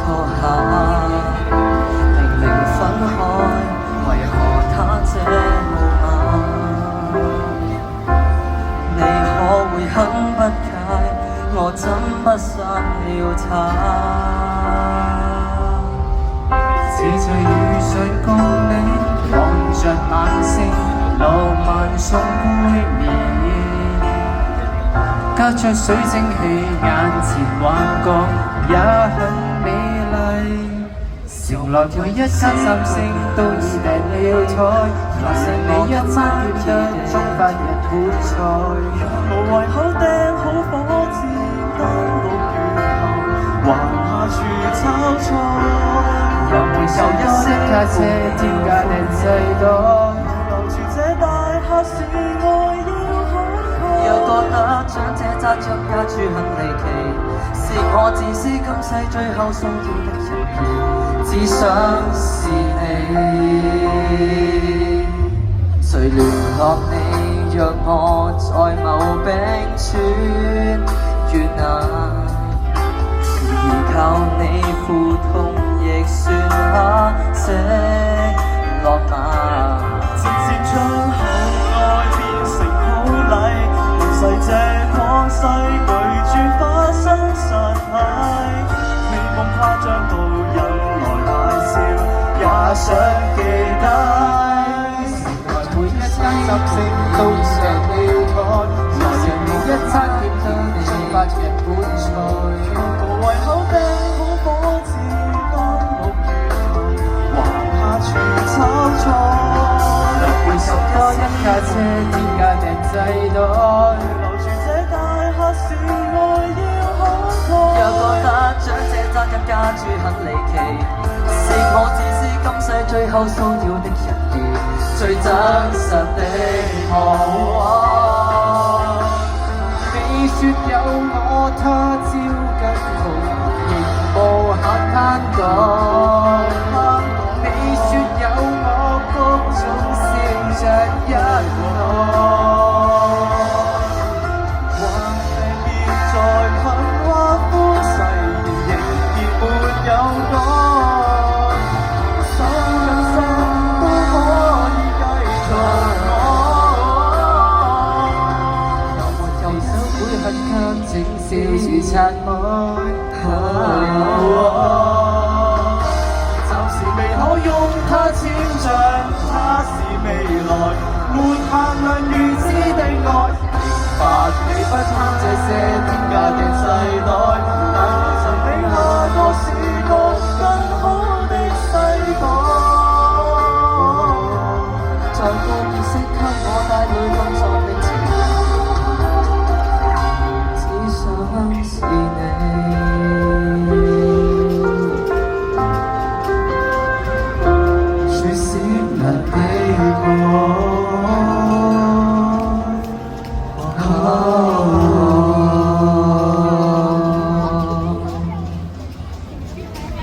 拖下，明明分開，為何他這號碼？你可會很不解，我怎不殺了他？似在雨水共你望着晚星，浪漫送杯麵，隔着水蒸氣，眼前幻覺也很美麗。乘來每一間三星都已訂了台，來剩你一餐點得中法日本菜。無謂口釘好火箭，當6月後還下廚炒菜。又沒收一息卡車，添加訂製袋。留住這大廈是愛要慷慨。又覺得長者揸着家豬很離奇，是我自私今世最後送要的人兒，只想是你。誰聯絡你，讓我在某冰川遇難，依靠你負痛亦算下些浪漫。漸漸將厚愛變成好禮，換世這曠世巨轉化身實體，美夢誇張到引來大笑，也想記低。每一間十星都訂了台，來剩你一餐點得中法日本菜。無謂口釘好火箭，當6月後還下廚炒菜。會十多一架車，添加訂製袋。留住這大廈是愛要慷慨。又覺得長者揸緊家豬很離奇，是我自私今世最後騷擾的人兒，最真實的我。你說有我，他朝跟同仍無限攤講。你說有我，公眾笑着一浪。還病別在噴花歡誓言，仍然沒有愛。手跟心都可以繼續愛。有沒有手會很近，請笑住拆開。暫時未可用它簽上，它是未來沒限量預知的愛。明白你不貪這些添加訂製袋。